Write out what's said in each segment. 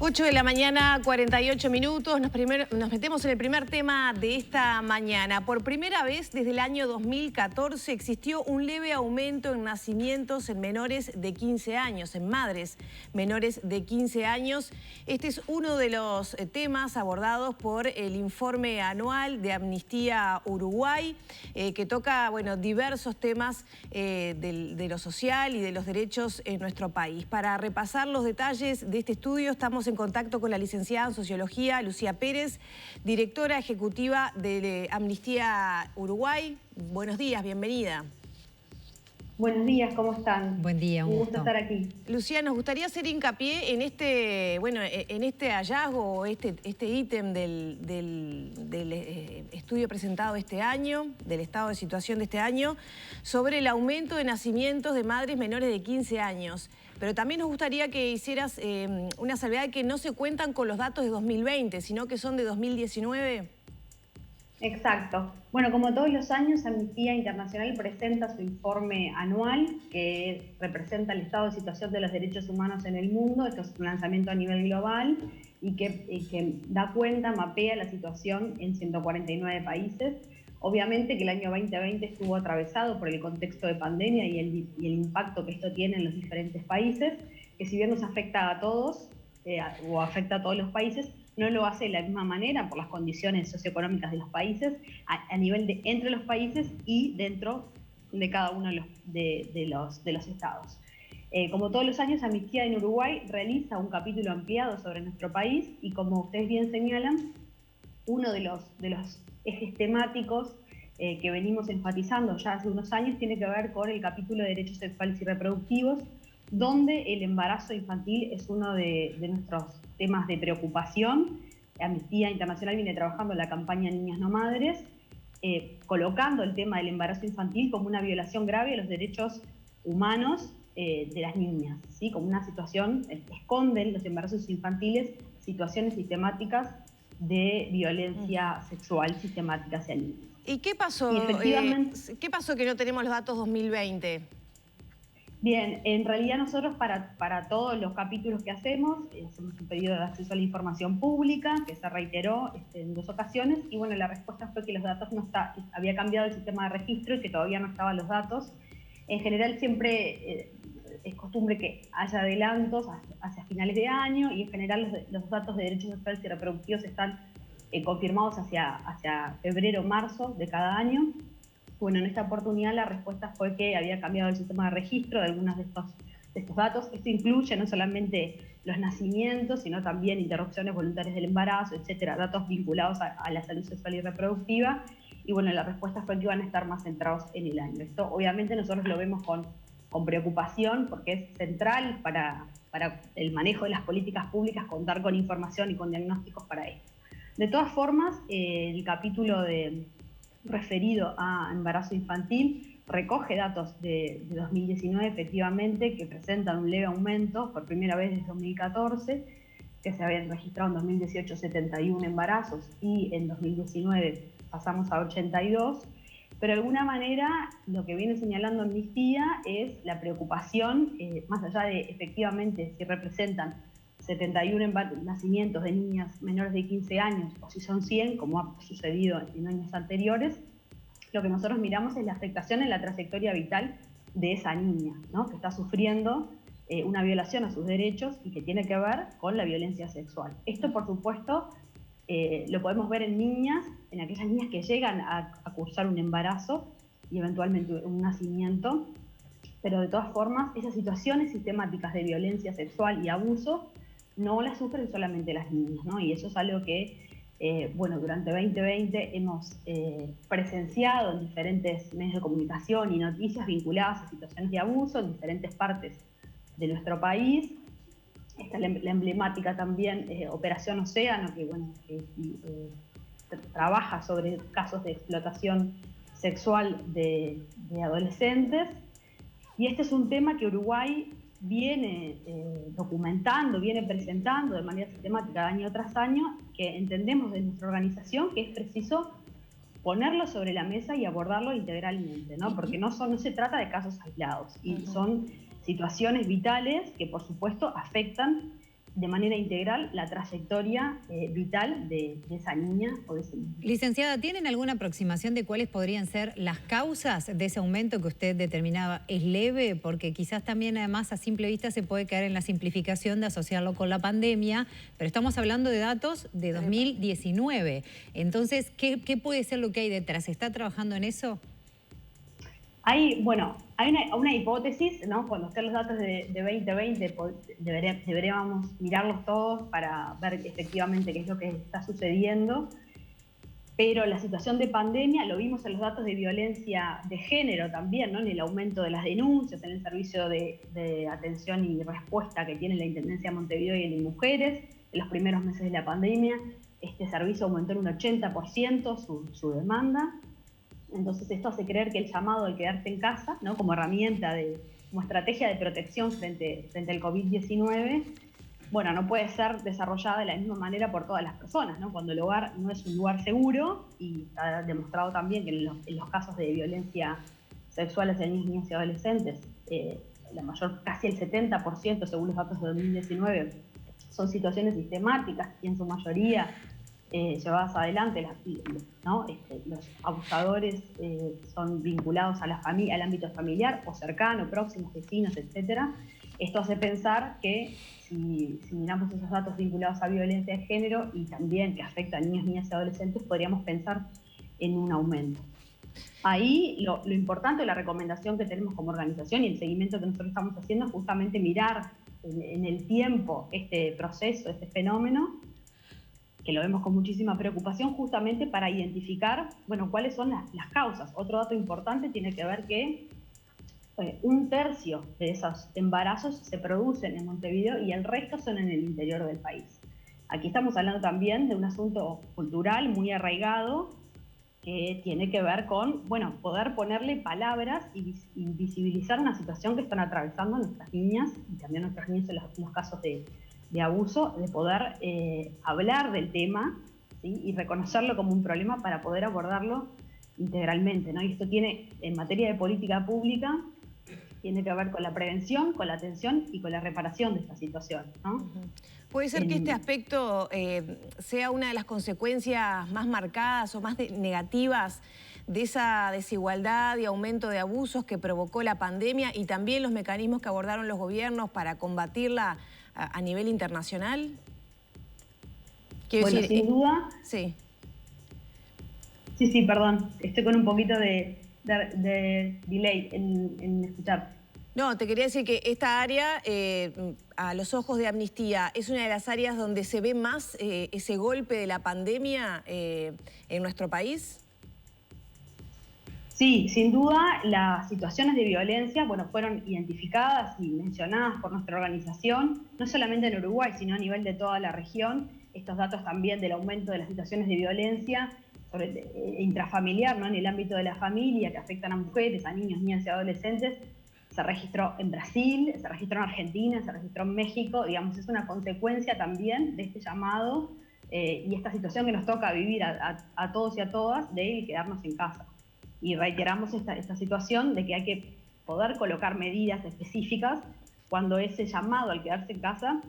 8 de la mañana, 48 minutos. Nos metemos en el primer tema de esta mañana. Por primera vez desde el año 2014 existió un leve aumento en nacimientos en menores de 15 años, en madres menores de 15 años. Este es uno de los temas abordados por el informe anual de Amnistía Uruguay, que toca diversos temas de lo social y de los derechos en nuestro país. Para repasar los detalles de este estudio estamos en contacto con la licenciada en Sociología, Lucía Pérez, directora ejecutiva de Amnistía Uruguay. Buenos días, bienvenida. Buenos días, ¿cómo están? Buen día, un gusto estar aquí. Lucía, nos gustaría hacer hincapié en este hallazgo, este ítem del estudio presentado este año, del estado de situación de este año, sobre el aumento de nacimientos de madres menores de 15 años. Pero también nos gustaría que hicieras una salvedad de que no se cuentan con los datos de 2020, sino que son de 2019. Exacto. Bueno, como todos los años, Amnistía Internacional presenta su informe anual que representa el estado de situación de los derechos humanos en el mundo. Esto es un lanzamiento a nivel global y que da cuenta, mapea la situación en 149 países. Obviamente que el año 2020 estuvo atravesado por el contexto de pandemia y el impacto que esto tiene en los diferentes países, que si bien nos afecta a todos o afecta a todos los países, no lo hace de la misma manera por las condiciones socioeconómicas de los países, a nivel de entre los países y dentro de cada uno de los estados. Como todos los años, Amnistía en Uruguay realiza un capítulo ampliado sobre nuestro país y, como ustedes bien señalan, uno de los ejes temáticos que venimos enfatizando ya hace unos años tiene que ver con el capítulo de derechos sexuales y reproductivos, donde el embarazo infantil es uno de nuestros temas de preocupación. Amnistía Internacional viene trabajando en la campaña Niñas No Madres, colocando el tema del embarazo infantil como una violación grave de los derechos humanos de las niñas, ¿sí? Como una situación, esconden los embarazos infantiles situaciones sistemáticas de violencia sexual sistemática hacia niños. ¿Y qué pasó? Y efectivamente, ¿Qué pasó que no tenemos los datos 2020? Bien, en realidad nosotros para todos los capítulos que hacemos un pedido de acceso a la información pública que se reiteró en 2 ocasiones y bueno, la respuesta fue que los datos había cambiado el sistema de registro y que todavía no estaban los datos. En general siempre es costumbre que haya adelantos hacia finales de año y en general los datos de derechos sexuales y reproductivos están confirmados hacia febrero o marzo de cada año. Bueno, en esta oportunidad la respuesta fue que había cambiado el sistema de registro de algunos de estos datos. Esto incluye no solamente los nacimientos, sino también interrupciones voluntarias del embarazo, etcétera, datos vinculados a la salud sexual y reproductiva. Y bueno, la respuesta fue que iban a estar más centrados en el año. Esto obviamente nosotros lo vemos con preocupación porque es central para el manejo de las políticas públicas contar con información y con diagnósticos para esto. De todas formas, el capítulo referido a embarazo infantil recoge datos de 2019 efectivamente que presentan un leve aumento por primera vez desde 2014, que se habían registrado en 2018 71 embarazos y en 2019 pasamos a 82, pero de alguna manera lo que viene señalando Amnistía es la preocupación, más allá de efectivamente si representan 71 nacimientos de niñas menores de 15 años o si son 100, como ha sucedido en años anteriores, lo que nosotros miramos es la afectación en la trayectoria vital de esa niña, ¿no? Que está sufriendo una violación a sus derechos y que tiene que ver con la violencia sexual. Esto, por supuesto, lo podemos ver en niñas, en aquellas niñas que llegan a cursar un embarazo y eventualmente un nacimiento, pero de todas formas esas situaciones sistemáticas de violencia sexual y abuso no las sufren solamente las niñas, ¿no? Y eso es algo que, durante 2020 hemos presenciado en diferentes medios de comunicación y noticias vinculadas a situaciones de abuso en diferentes partes de nuestro país. Está la emblemática también Operación Océano, que trabaja sobre casos de explotación sexual de adolescentes. Y este es un tema que Uruguay viene documentando, viene presentando de manera sistemática año tras año, que entendemos de nuestra organización que es preciso ponerlo sobre la mesa y abordarlo integralmente, ¿no? Porque no se trata de casos aislados y son situaciones vitales que por supuesto afectan de manera integral la trayectoria vital de esa niña o de ese niño. Licenciada, ¿tienen alguna aproximación de cuáles podrían ser las causas de ese aumento que usted determinaba es leve? Porque quizás también además a simple vista se puede caer en la simplificación de asociarlo con la pandemia, pero estamos hablando de datos de 2019. Entonces, ¿qué puede ser lo que hay detrás? ¿Se está trabajando en eso? Hay una hipótesis, ¿no? Cuando estén los datos de 2020 deberíamos mirarlos todos para ver efectivamente qué es lo que está sucediendo. Pero la situación de pandemia, lo vimos en los datos de violencia de género también, ¿no? En el aumento de las denuncias, en el servicio de atención y respuesta que tiene la Intendencia de Montevideo y en mujeres. En los primeros meses de la pandemia, este servicio aumentó en un 80% su demanda. Entonces esto hace creer que el llamado al quedarse en casa, ¿no? Como herramienta, como estrategia de protección frente al COVID-19, bueno, no puede ser desarrollada de la misma manera por todas las personas, ¿no? Cuando el hogar no es un lugar seguro, y está demostrado también que en los casos de violencia sexual hacia niños, niñas y adolescentes, casi el 70%, según los datos de 2019, son situaciones sistemáticas y en su mayoría llevadas adelante, ¿no? Los abusadores son vinculados a al ámbito familiar o cercano, próximos, vecinos, etcétera. Esto hace pensar que si miramos esos datos vinculados a violencia de género y también que afecta a niños, niñas y adolescentes, podríamos pensar en un aumento. Ahí lo importante, la recomendación que tenemos como organización y el seguimiento que nosotros estamos haciendo es justamente mirar en el tiempo este proceso, este fenómeno, que lo vemos con muchísima preocupación, justamente para identificar, bueno, cuáles son las causas. Otro dato importante tiene que ver que 1/3 de esos embarazos se producen en Montevideo y el resto son en el interior del país. Aquí estamos hablando también de un asunto cultural muy arraigado que tiene que ver con, bueno, poder ponerle palabras y visibilizar una situación que están atravesando nuestras niñas y también nuestros niños en los casos de abuso, de poder hablar del tema, ¿sí? Y reconocerlo como un problema para poder abordarlo integralmente, ¿no? Y esto tiene, en materia de política pública, tiene que ver con la prevención, con la atención y con la reparación de esta situación, ¿no? ¿Puede ser que este aspecto sea una de las consecuencias más marcadas o más negativas de esa desigualdad y aumento de abusos que provocó la pandemia y también los mecanismos que abordaron los gobiernos para combatirla a nivel internacional? Quiero decir, sin duda. Sí. Sí, perdón. Estoy con un poquito de delay en escuchar. No, te quería decir que esta área, a los ojos de Amnistía, es una de las áreas donde se ve más ese golpe de la pandemia en nuestro país. Sí, sin duda las situaciones de violencia, bueno, fueron identificadas y mencionadas por nuestra organización, no solamente en Uruguay, sino a nivel de toda la región. Estos datos también del aumento de las situaciones de violencia intrafamiliar, ¿no? En el ámbito de la familia, que afectan a mujeres, a niños, niñas y adolescentes, se registró en Brasil, se registró en Argentina, se registró en México, digamos, es una consecuencia también de este llamado y esta situación que nos toca vivir a todos y a todas de quedarnos en casa. Y reiteramos esta situación de que hay que poder colocar medidas específicas cuando ese llamado al quedarse en casa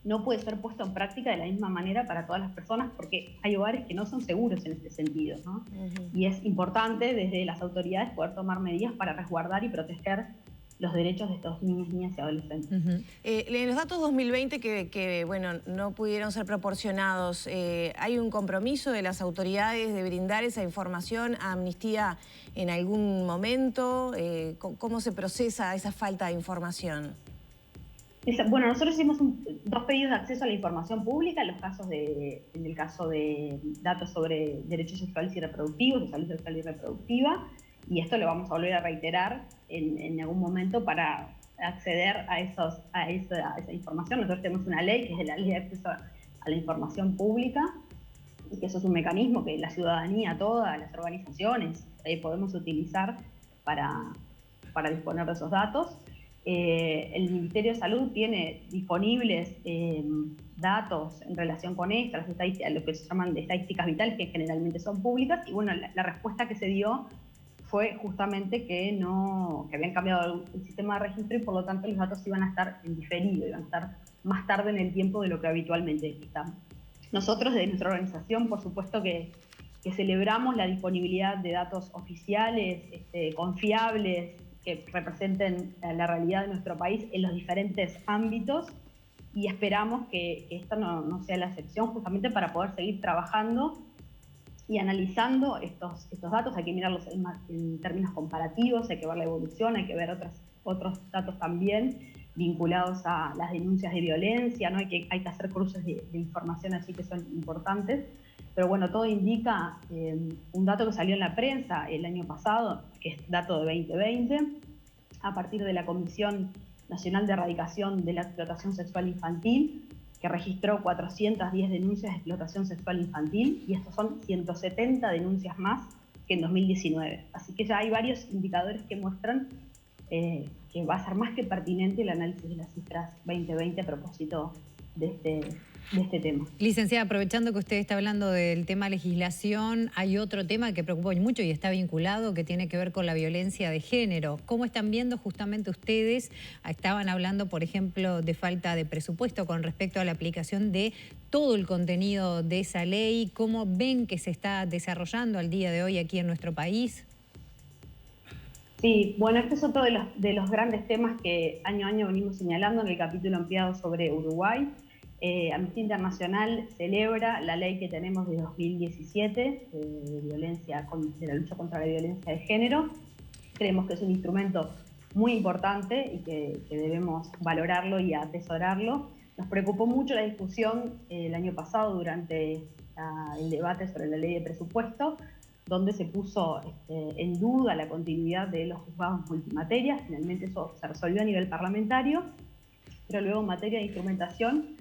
no puede ser puesto en práctica de la misma manera para todas las personas, porque hay hogares que no son seguros en este sentido, ¿no? Y es importante desde las autoridades poder tomar medidas para resguardar y proteger los derechos de estos niños, niñas y adolescentes. En los datos 2020 que bueno, no pudieron ser proporcionados, ¿hay un compromiso de las autoridades de brindar esa información a Amnistía en algún momento? ¿Cómo se procesa esa falta de información? Bueno, nosotros hicimos 2 pedidos de acceso a la información pública en el caso de datos sobre derechos sexuales y reproductivos, de salud sexual y reproductiva, y esto lo vamos a volver a reiterar en algún momento para acceder a esa información. Nosotros tenemos una ley que es la Ley de Acceso a la Información Pública, y que eso es un mecanismo que la ciudadanía, todas las organizaciones podemos utilizar para disponer de esos datos. El Ministerio de Salud tiene disponibles datos en relación con estas, lo que se llaman de estadísticas vitales, que generalmente son públicas, y bueno, la respuesta que se dio fue justamente que habían cambiado el sistema de registro y por lo tanto los datos iban a estar en diferido, iban a estar más tarde en el tiempo de lo que habitualmente estamos. Nosotros, de nuestra organización, por supuesto que celebramos la disponibilidad de datos oficiales, confiables, que representen la realidad de nuestro país en los diferentes ámbitos, y esperamos que esta no sea la excepción, justamente para poder seguir trabajando y analizando estos datos. Hay que mirarlos en términos comparativos, hay que ver la evolución, hay que ver otros datos también vinculados a las denuncias de violencia, ¿no? Hay que hacer cruces de información así que son importantes. Pero bueno, todo indica un dato que salió en la prensa el año pasado, que es dato de 2020, a partir de la Comisión Nacional de Erradicación de la Explotación Sexual Infantil, que registró 410 denuncias de explotación sexual infantil, y estos son 170 denuncias más que en 2019. Así que ya hay varios indicadores que muestran que va a ser más que pertinente el análisis de las cifras 2020 a propósito de este tema. Licenciada, aprovechando que usted está hablando del tema legislación, hay otro tema que preocupa mucho y está vinculado, que tiene que ver con la violencia de género. ¿Cómo están viendo justamente ustedes? Estaban hablando, por ejemplo, de falta de presupuesto con respecto a la aplicación de todo el contenido de esa ley. ¿Cómo ven que se está desarrollando al día de hoy aquí en nuestro país? Sí, bueno, este es otro de los grandes temas que año a año venimos señalando en el capítulo ampliado sobre Uruguay. Amnistía Internacional celebra la ley que tenemos de 2017 de la lucha contra la violencia de género. Creemos que es un instrumento muy importante y que debemos valorarlo y atesorarlo. Nos preocupó mucho la discusión el año pasado durante el debate sobre la ley de presupuesto, donde se puso en duda la continuidad de los juzgados multimaterias. Finalmente eso se resolvió a nivel parlamentario, pero luego en materia de instrumentación,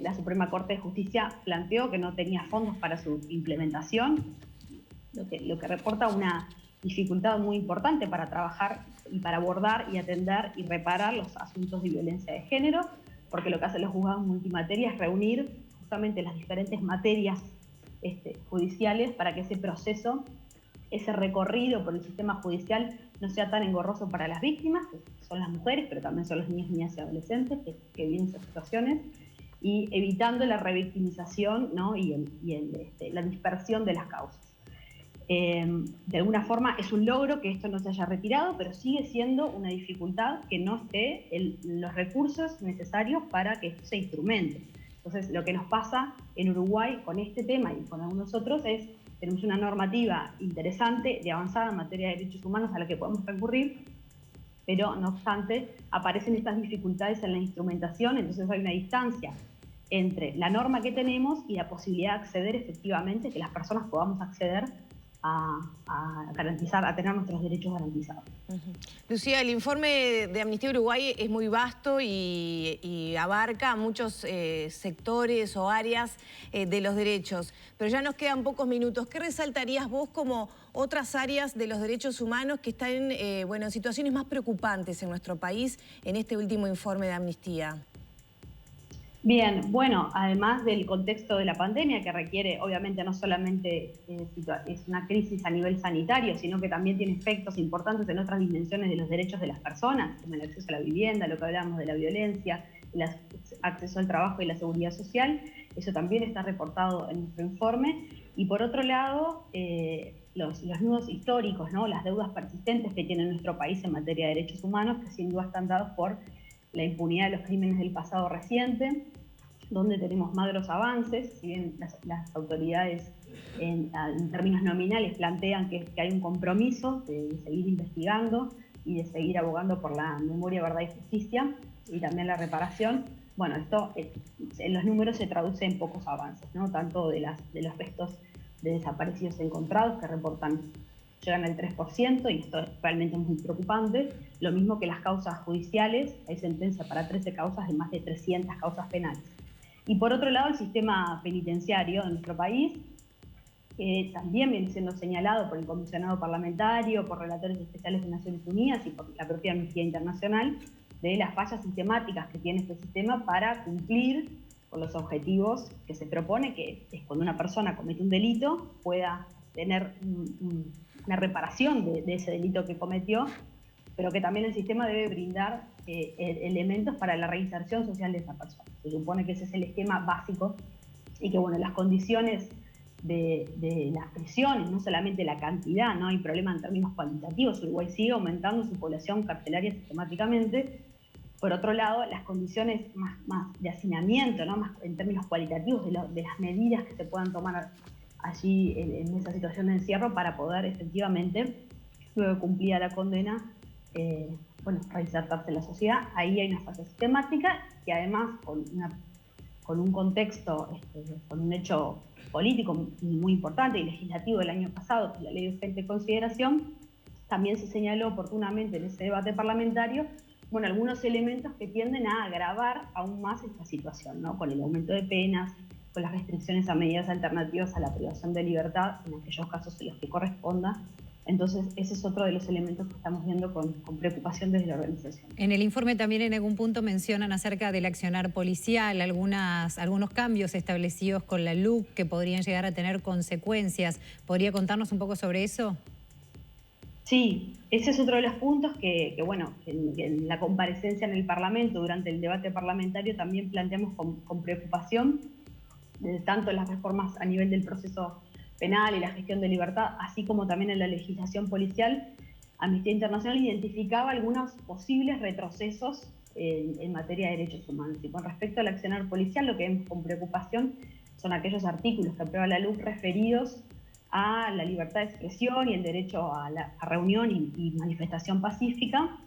la Suprema Corte de Justicia planteó que no tenía fondos para su implementación, lo que reporta una dificultad muy importante para trabajar y para abordar y atender y reparar los asuntos de violencia de género, porque lo que hacen los juzgados multimateria es reunir justamente las diferentes materias judiciales para que ese proceso, ese recorrido por el sistema judicial no sea tan engorroso para las víctimas, que son las mujeres, pero también son los niños, niñas y adolescentes que viven esas situaciones, y evitando la revictimización, ¿no? y la dispersión de las causas. De alguna forma es un logro que esto no se haya retirado, pero sigue siendo una dificultad que no esté los recursos necesarios para que esto se instrumente. Entonces, lo que nos pasa en Uruguay con este tema y con algunos otros es, tenemos una normativa interesante, de avanzada en materia de derechos humanos a la que podemos recurrir, pero no obstante aparecen estas dificultades en la instrumentación. Entonces hay una distancia entre la norma que tenemos y la posibilidad de acceder efectivamente, que las personas podamos acceder a garantizar, a tener nuestros derechos garantizados. Lucía, el informe de Amnistía Uruguay es muy vasto y abarca muchos sectores o áreas de los derechos, pero ya nos quedan pocos minutos. ¿Qué resaltarías vos como otras áreas de los derechos humanos que están en situaciones más preocupantes en nuestro país en este último informe de Amnistía? Bien, bueno, además del contexto de la pandemia, que requiere, obviamente, no solamente es una crisis a nivel sanitario, sino que también tiene efectos importantes en otras dimensiones de los derechos de las personas, como el acceso a la vivienda, lo que hablábamos de la violencia, el acceso al trabajo y la seguridad social. Eso también está reportado en nuestro informe. Y por otro lado, los nudos históricos, ¿no? Las deudas persistentes que tiene nuestro país en materia de derechos humanos, que sin duda están dados por la impunidad de los crímenes del pasado reciente, donde tenemos magros avances. Si bien las autoridades en términos nominales plantean que hay un compromiso de seguir investigando y de seguir abogando por la memoria, verdad y justicia, y también la reparación, bueno, esto en los números se traduce en pocos avances, ¿no? Tanto de los restos de desaparecidos encontrados, que llegan al 3%, y esto es realmente muy preocupante. Lo mismo que las causas judiciales, hay sentencia para 13 causas de más de 300 causas penales. Y por otro lado, el sistema penitenciario de nuestro país, que también viene siendo señalado por el comisionado parlamentario, por relatores especiales de Naciones Unidas y por la propia Amnistía Internacional, de las fallas sistemáticas que tiene este sistema para cumplir con los objetivos que se propone, que es cuando una persona comete un delito pueda tener una reparación de ese delito que cometió, pero que también el sistema debe brindar elementos para la reinserción social de esa persona. Se supone que ese es el esquema básico y que, bueno, las condiciones de las prisiones, no solamente la cantidad, no hay problema en términos cuantitativos, Uruguay sigue aumentando su población carcelaria sistemáticamente. Por otro lado, las condiciones más de hacinamiento, ¿no? Más en términos cualitativos de las medidas que se puedan tomar allí en esa situación de encierro para poder efectivamente, luego de cumplida la condena, reinsertarse en la sociedad. Ahí hay una fase sistemática que además con un contexto, con un hecho político muy importante y legislativo del año pasado, que es la Ley de Urgente Consideración, también se señaló oportunamente en ese debate parlamentario, algunos elementos que tienden a agravar aún más esta situación, ¿no? Con el aumento de penas, con las restricciones a medidas alternativas a la privación de libertad, en aquellos casos en los que corresponda. Entonces, ese es otro de los elementos que estamos viendo con preocupación desde la organización. En el informe también en algún punto mencionan acerca del accionar policial, algunos cambios establecidos con la LUC que podrían llegar a tener consecuencias. ¿Podría contarnos un poco sobre eso? Sí, ese es otro de los puntos que en la comparecencia en el Parlamento, durante el debate parlamentario, también planteamos con preocupación, tanto las reformas a nivel del proceso penal y la gestión de libertad, así como también en la legislación policial. Amnistía Internacional identificaba algunos posibles retrocesos en materia de derechos humanos. Y con respecto al accionar policial, lo que vemos con preocupación son aquellos artículos que aprueba la LUC referidos a la libertad de expresión y el derecho a reunión y manifestación pacífica,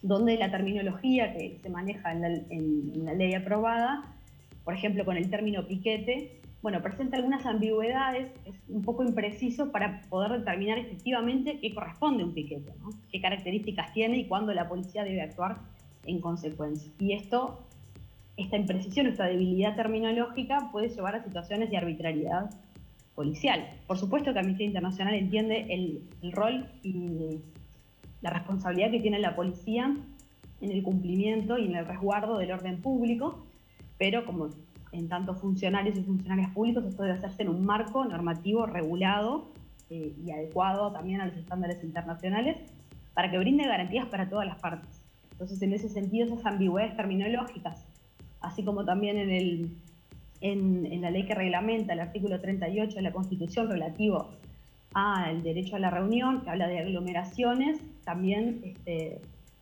donde la terminología que se maneja en la ley aprobada, por ejemplo con el término piquete, presenta algunas ambigüedades, es un poco impreciso para poder determinar efectivamente qué corresponde a un piquete, ¿no? Qué características tiene y cuándo la policía debe actuar en consecuencia. Y esta imprecisión, esta debilidad terminológica puede llevar a situaciones de arbitrariedad policial. Por supuesto que Amnistía Internacional entiende el rol y la responsabilidad que tiene la policía en el cumplimiento y en el resguardo del orden público, pero como en tanto funcionarios y funcionarias públicos, esto debe hacerse en un marco normativo regulado y adecuado también a los estándares internacionales para que brinde garantías para todas las partes. Entonces, en ese sentido, esas ambigüedades terminológicas, así como también en la ley que reglamenta el artículo 38 de la Constitución relativo al derecho a la reunión, que habla de aglomeraciones, también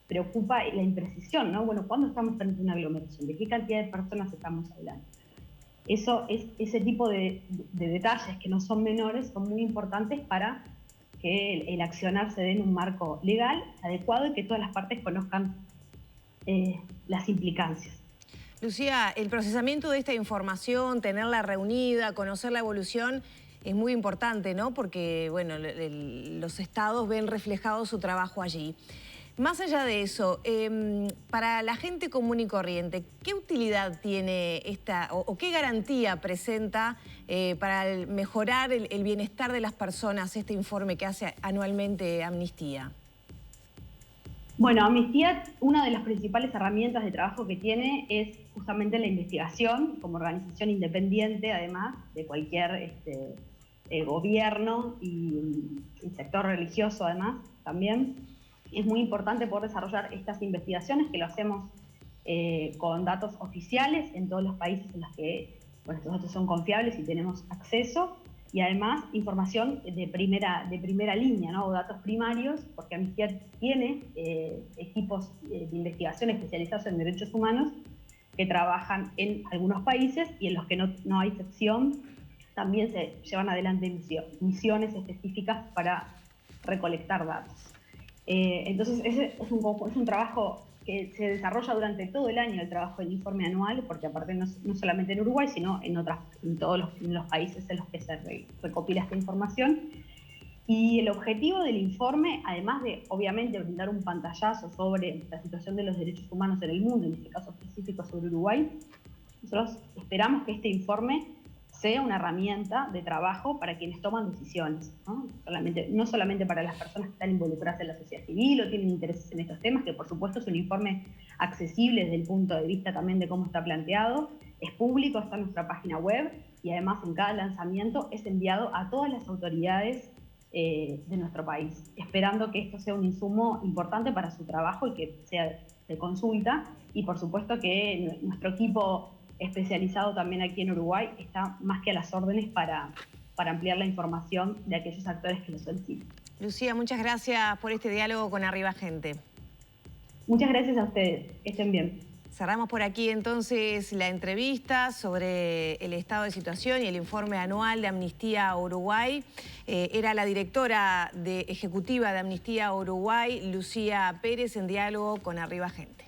preocupa la imprecisión, ¿no? ¿Cuándo estamos frente a una aglomeración? ¿De qué cantidad de personas estamos hablando? Ese tipo de detalles que no son menores son muy importantes para que el accionar se dé en un marco legal, adecuado y que todas las partes conozcan las implicancias. Lucía, el procesamiento de esta información, tenerla reunida, conocer la evolución, es muy importante, ¿no? Porque, los estados ven reflejado su trabajo allí. Más allá de eso, para la gente común y corriente, ¿qué utilidad tiene esta o qué garantía presenta para mejorar el bienestar de las personas este informe que hace anualmente Amnistía? Amnistía, una de las principales herramientas de trabajo que tiene es justamente la investigación, como organización independiente, además, de cualquier gobierno y sector religioso, además, también. Es muy importante poder desarrollar estas investigaciones, que lo hacemos con datos oficiales en todos los países en los que estos datos son confiables y tenemos acceso, y además información de primera línea, ¿no? O datos primarios, porque Amnistía tiene equipos de investigación especializados en derechos humanos que trabajan en algunos países y en los que no hay excepción. También se llevan adelante misiones específicas para recolectar datos. Entonces, ese es un trabajo que se desarrolla durante todo el año, el trabajo del informe anual, porque aparte no solamente en Uruguay, sino en todos los países en los que se recopila esta información. Y el objetivo del informe, además de, obviamente, brindar un pantallazo sobre la situación de los derechos humanos en el mundo, en este caso específico sobre Uruguay, nosotros esperamos que este informe sea una herramienta de trabajo para quienes toman decisiones, ¿no? No solamente para las personas que están involucradas en la sociedad civil o tienen intereses en estos temas, que por supuesto es un informe accesible desde el punto de vista también de cómo está planteado, es público, está en nuestra página web y además en cada lanzamiento es enviado a todas las autoridades de nuestro país, esperando que esto sea un insumo importante para su trabajo y que sea de consulta. Y por supuesto que nuestro equipo especializado también aquí en Uruguay está más que a las órdenes para ampliar la información de aquellos actores que lo soliciten. Lucía, muchas gracias por este diálogo con Arriba Gente. Muchas gracias a ustedes, que estén bien. Cerramos por aquí entonces la entrevista sobre el estado de situación y el informe anual de Amnistía Uruguay. Era la directora ejecutiva de Amnistía Uruguay, Lucía Pérez, en diálogo con Arriba Gente.